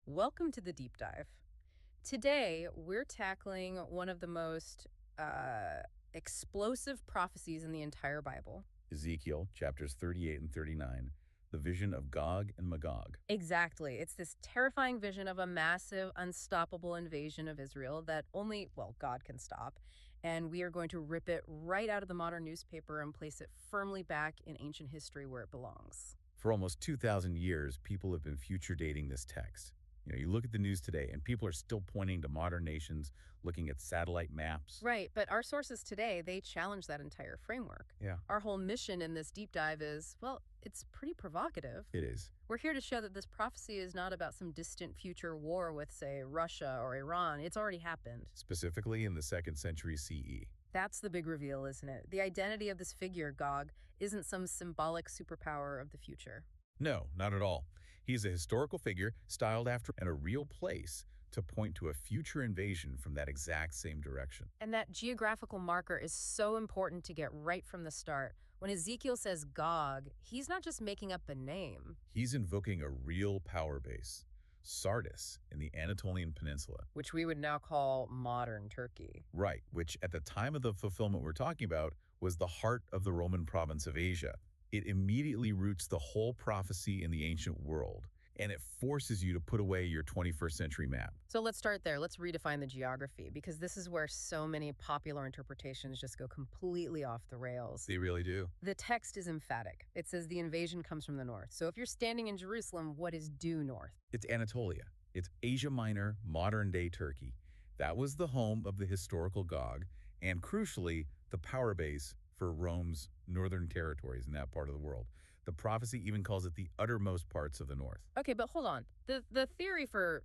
Welcome to the deep dive. Today, we're tackling one of the most uh, explosive prophecies in the entire Bible. Ezekiel chapters 38 and 39, the vision of Gog and Magog. Exactly. It's this terrifying vision of a massive, unstoppable invasion of Israel that only, well, God can stop. And we are going to rip it right out of the modern newspaper and place it firmly back in ancient history where it belongs. For almost 2,000 years, people have been future dating this text. You look at the news today, and people are still pointing to modern nations, looking at satellite maps. Right, but our sources today, they challenge that entire framework. Yeah, Our whole mission in this deep dive is, well, it's pretty provocative. it is. We're here to show that this prophecy is not about some distant future war with, say, Russia or Iran. It's already happened. Specifically in the 2nd century CE. That's the big reveal, isn't it? The identity of this figure, Gog, isn't some symbolic superpower of the future. No, not at all. He's a historical figure styled after and a real place to point to a future invasion from that exact same direction. And that geographical marker is so important to get right from the start. When Ezekiel says Gog, he's not just making up a name, He's invoking a real power base, Sardis in the Anatolian Peninsula. which we would now call modern Turkey. Right, which at the time of the fulfillment we're talking about was the heart of the Roman province of Asia. It immediately roots the whole prophecy in the ancient world, and it forces you to put away your 21st century map. So let's start there. Let's redefine the geography, because this is where so many popular interpretations just go completely off the rails. They really do. The text is emphatic. It says the invasion comes from the north. So if you're standing in Jerusalem, what is due north? It's Anatolia. It's Asia Minor, modern-day Turkey. That was the home of the historical Gog, and crucially, the power base for Rome's northern territories in that part of the world. The prophecy even calls it the uttermost parts of the north. Okay, but hold on. The theory for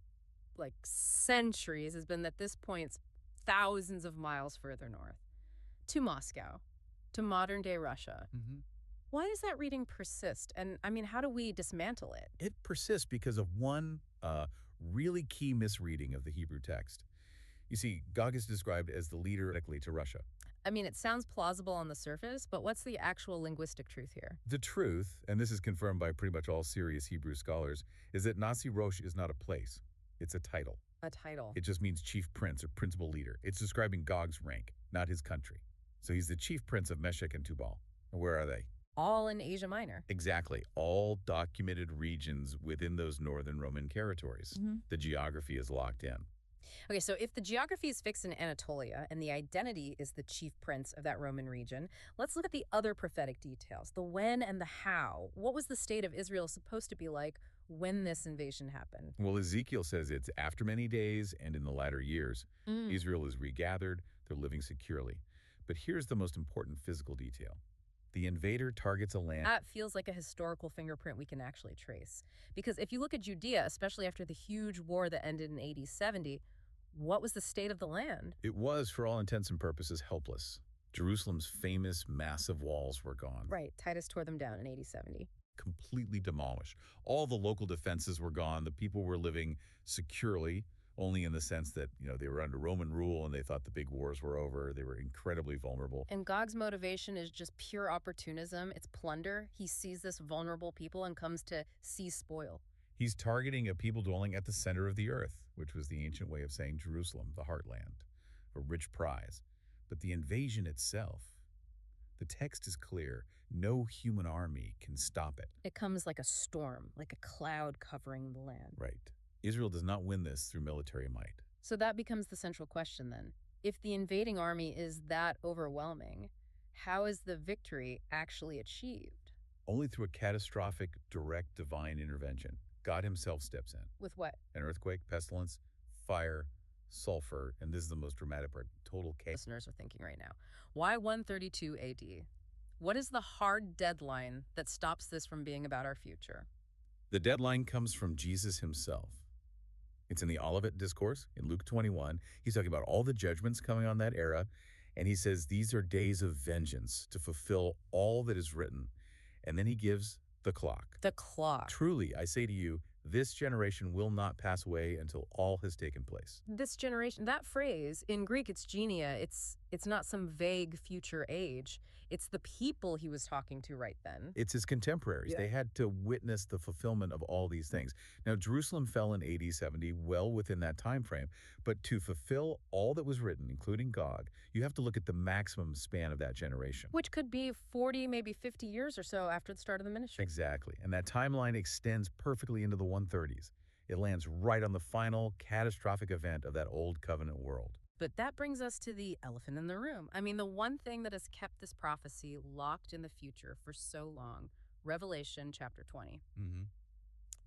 like centuries has been that this points thousands of miles further north to Moscow, to modern day Russia. Why does that reading persist? And I mean, how do we dismantle it? It persists because of one really key misreading of the Hebrew text. You see, Gog is described as the leader to Russia. I mean, it sounds plausible on the surface, but what's the actual linguistic truth here? The truth, and this is confirmed by pretty much all serious Hebrew scholars, is that Nasi Rosh is not a place. It's a title. A title. It just means chief prince or principal leader. It's describing Gog's rank, not his country. So he's the chief prince of Meshech and Tubal. And where are they? All in Asia Minor. Exactly. All documented regions within those northern Roman territories. The geography is locked in. Okay, so if the geography is fixed in Anatolia and the identity is the chief prince of that Roman region, let's look at the other prophetic details, the when and the how. What was the state of Israel supposed to be like when this invasion happened? Well, Ezekiel says it's after many days and in the latter years. Israel is regathered, they're living securely. But here's the most important physical detail. The invader targets a land. That feels like a historical fingerprint we can actually trace. Because if you look at Judea, especially after the huge war that ended in AD 70, what was the state of the land? It was, for all intents and purposes, helpless. Jerusalem's famous massive walls were gone. Right, Titus tore them down in AD 70. Completely demolished. All the local defenses were gone. The people were living securely, only in the sense that, they were under Roman rule and they thought the big wars were over. They were incredibly vulnerable. And Gog's motivation is just pure opportunism. It's plunder. He sees this vulnerable people and comes to seize spoil. He's targeting a people dwelling at the center of the earth, which was the ancient way of saying Jerusalem, the heartland, a rich prize. But the invasion itself, the text is clear. No human army can stop it. It comes like a storm, like a cloud covering the land. Right. Israel does not win this through military might. So that becomes the central question then. If the invading army is that overwhelming, how is the victory actually achieved? Only through a catastrophic, direct divine intervention. God himself steps in. With what? An earthquake, pestilence, fire, sulfur, and this is the most dramatic part, total chaos. Listeners are thinking right now. Why 132 AD? What is the hard deadline that stops this from being about our future? The deadline comes from Jesus himself. It's in the Olivet Discourse in Luke 21. He's talking about all the judgments coming on that era, and he says these are days of vengeance to fulfill all that is written. And then he gives the clock. The clock. Truly, I say to you, this generation will not pass away until all has taken place. This generation, that phrase, in Greek it's genia, it's It's not some vague future age. It's the people he was talking to right then. It's his contemporaries. Yeah. They had to witness the fulfillment of all these things. Now, Jerusalem fell in AD 70, well within that time frame. But to fulfill all that was written, including Gog, you have to look at the maximum span of that generation. Which could be 40, maybe 50 years or so after the start of the ministry. Exactly. And that timeline extends perfectly into the 130s. It lands right on the final catastrophic event of that old covenant world. But that brings us to the elephant in the room. I mean, the one thing that has kept this prophecy locked in the future for so long, Revelation chapter 20.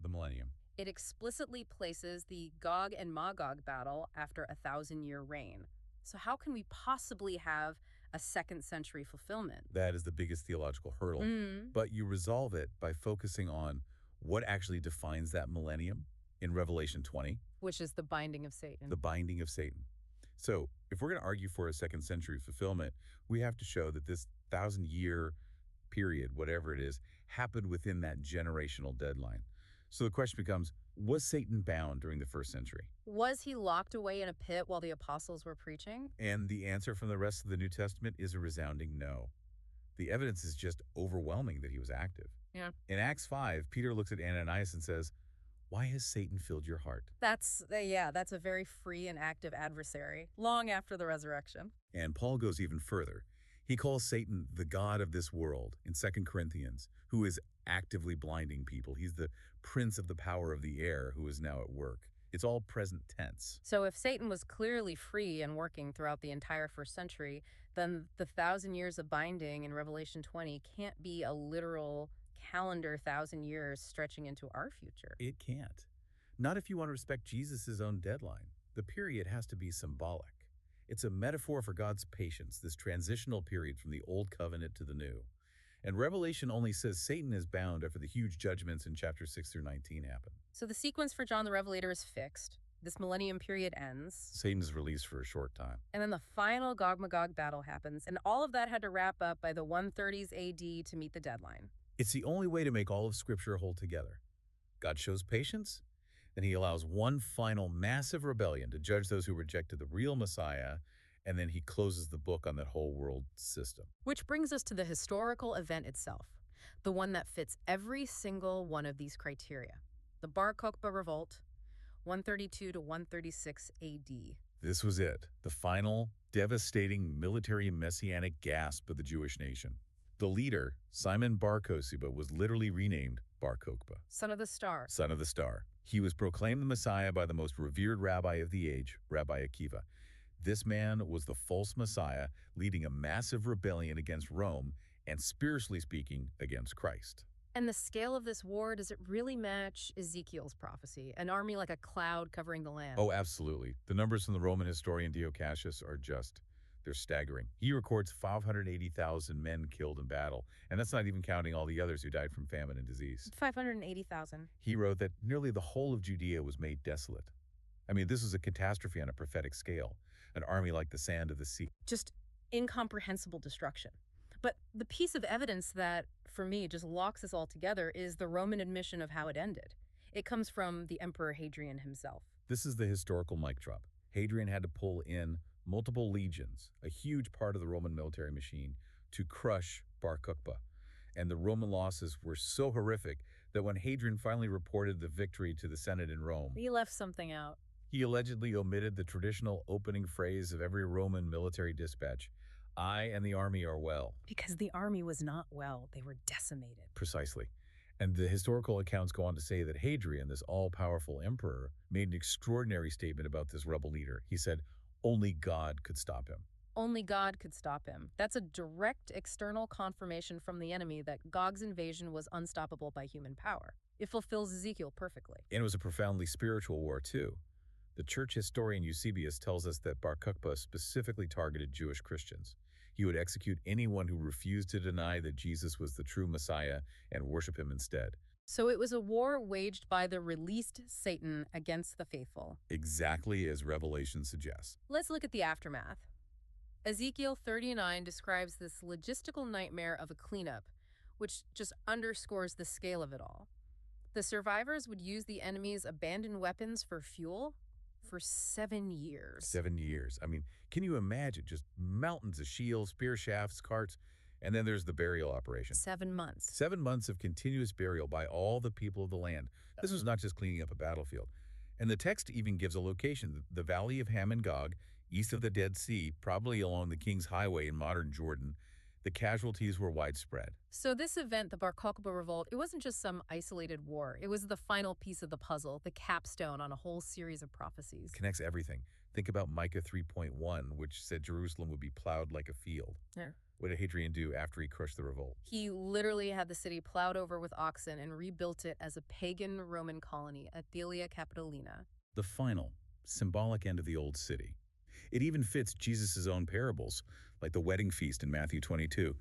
The millennium. It explicitly places the Gog and Magog battle after a 1,000-year reign. So how can we possibly have a second century fulfillment? That is the biggest theological hurdle. But you resolve it by focusing on what actually defines that millennium in Revelation 20. Which is the binding of Satan. The binding of Satan. So if we're going to argue for a second century fulfillment, we have to show that this 1,000-year period, whatever it is, happened within that generational deadline. So the question becomes, was Satan bound during the first century? Was he locked away in a pit while the apostles were preaching? And the answer from the rest of the New Testament is a resounding no. The evidence is just overwhelming that he was active. Yeah. In Acts 5, Peter looks at Ananias and says, "Why has Satan filled your heart?" That's a very free and active adversary, long after the resurrection. And Paul goes even further. He calls Satan the god of this world in 2 Corinthians, who is actively blinding people. He's the prince of the power of the air who is now at work. It's all present tense. So if Satan was clearly free and working throughout the entire first century, then the 1,000 years of binding in Revelation 20 can't be a literal calendar 1,000 years stretching into our future. It can't. Not if you want to respect Jesus' own deadline. The period has to be symbolic. It's a metaphor for God's patience, this transitional period from the old covenant to the new. And Revelation only says Satan is bound after the huge judgments in chapter 6 through 19 happen. So the sequence for John the Revelator is fixed. This millennium period ends. Satan is released for a short time. And then the final Gog-Magog battle happens. And all of that had to wrap up by the 130s AD to meet the deadline. It's the only way to make all of Scripture hold together. God shows patience, then he allows one final massive rebellion to judge those who rejected the real Messiah, and then he closes the book on that whole world system. Which brings us to the historical event itself, the one that fits every single one of these criteria. The Bar Kokhba Revolt, 132 to 136 AD. This was it, the final, devastating military messianic gasp of the Jewish nation. The leader, Simon Bar Kokhba, was literally renamed Bar Kokhba. Son of the Star. Son of the Star. He was proclaimed the Messiah by the most revered rabbi of the age, Rabbi Akiva. This man was the false Messiah, leading a massive rebellion against Rome and, spiritually speaking, against Christ. And the scale of this war, does it really match Ezekiel's prophecy? An army like a cloud covering the land? Oh, absolutely. The numbers from the Roman historian Dio Cassius are they're staggering. He records 580,000 men killed in battle, and that's not even counting all the others who died from famine and disease. 580,000. He wrote that nearly the whole of Judea was made desolate. I mean, this was a catastrophe on a prophetic scale, an army like the sand of the sea. Just incomprehensible destruction. But the piece of evidence that, for me, just locks this all together is the Roman admission of how it ended. It comes from the Emperor Hadrian himself. This is the historical mic drop. Hadrian had to pull in multiple legions, a huge part of the Roman military machine, to crush Bar Kokhba. And the Roman losses were so horrific that when Hadrian finally reported the victory to the Senate in Rome, He left something out. he allegedly omitted the traditional opening phrase of every Roman military dispatch, "I and the army are well." Because the army was not well. They were decimated. Precisely. And the historical accounts go on to say that Hadrian, this all-powerful emperor, made an extraordinary statement about this rebel leader. He said, only God could stop him. Only God could stop him. That's a direct external confirmation from the enemy that Gog's invasion was unstoppable by human power. It fulfills Ezekiel perfectly. And it was a profoundly spiritual war, too. The church historian Eusebius tells us that Bar Kokhba specifically targeted Jewish Christians. He would execute anyone who refused to deny that Jesus was the true Messiah and worship him instead. So it was a war waged by the released Satan against the faithful. Exactly as Revelation suggests. Let's look at the aftermath. Ezekiel 39 describes this logistical nightmare of a cleanup, which just underscores the scale of it all. The survivors would use the enemy's abandoned weapons for fuel, for 7 years. 7 years. I mean, can you imagine just mountains of shields, spear shafts, carts, and then there's the burial operation. 7 months. 7 months of continuous burial by all the people of the land. This was not just cleaning up a battlefield. And the text even gives a location, the Valley of Ham and Gog, east of the Dead Sea, probably along the King's Highway in modern Jordan. The casualties were widespread. So this event, the Bar Kokhba revolt, it wasn't just some isolated war. It was the final piece of the puzzle, the capstone on a whole series of prophecies. Connects everything. Think about Micah 3.1, which said Jerusalem would be plowed like a field. Yeah. What did Hadrian do after he crushed the revolt? He literally had the city plowed over with oxen and rebuilt it as a pagan Roman colony, Athelia Capitolina. The final, symbolic end of the old city. It even fits Jesus' own parables, like the wedding feast in Matthew 22.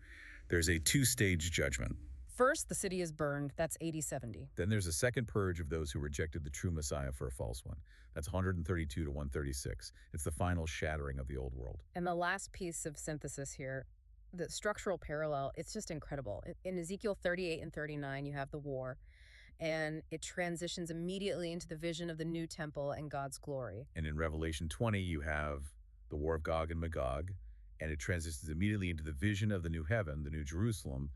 There's a two-stage judgment. First, the city is burned. That's AD 70. Then there's a second purge of those who rejected the true Messiah for a false one. That's 132 to 136. It's the final shattering of the old world. And the last piece of synthesis here, the structural parallel, it's just incredible. In Ezekiel 38 and 39, you have the war, and it transitions immediately into the vision of the new temple and God's glory. And in Revelation 20, you have the war of Gog and Magog, and it transitions immediately into the vision of the new heaven, the new Jerusalem,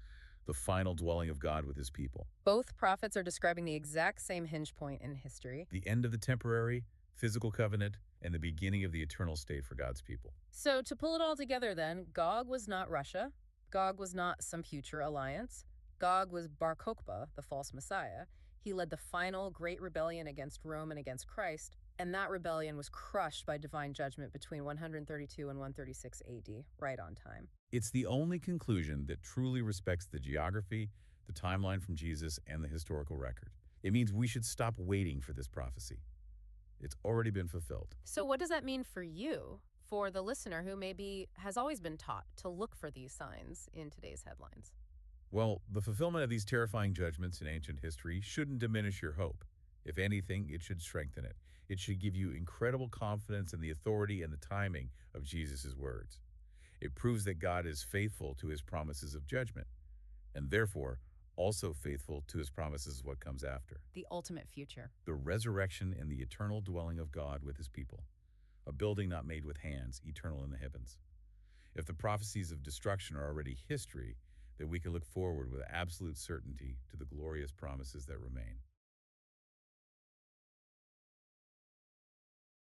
the final dwelling of God with his people. Both prophets are describing the exact same hinge point in history. The end of the temporary, physical covenant, and the beginning of the eternal state for God's people. So to pull it all together then, Gog was not Russia. Gog was not some future alliance. Gog was Bar Kokhba, the false Messiah. He led the final great rebellion against Rome and against Christ, and that rebellion was crushed by divine judgment between 132 and 136 AD, right on time. It's the only conclusion that truly respects the geography, the timeline from Jesus, and the historical record. It means we should stop waiting for this prophecy. It's already been fulfilled. So what does that mean for you, for the listener who maybe has always been taught to look for these signs in today's headlines? Well, the fulfillment of these terrifying judgments in ancient history shouldn't diminish your hope. If anything, it should strengthen it. It should give you incredible confidence in the authority and the timing of Jesus' words. It proves that God is faithful to his promises of judgment, and therefore also faithful to his promises of what comes after. The ultimate future. The resurrection and the eternal dwelling of God with his people. A building not made with hands, eternal in the heavens. If the prophecies of destruction are already history, then we can look forward with absolute certainty to the glorious promises that remain.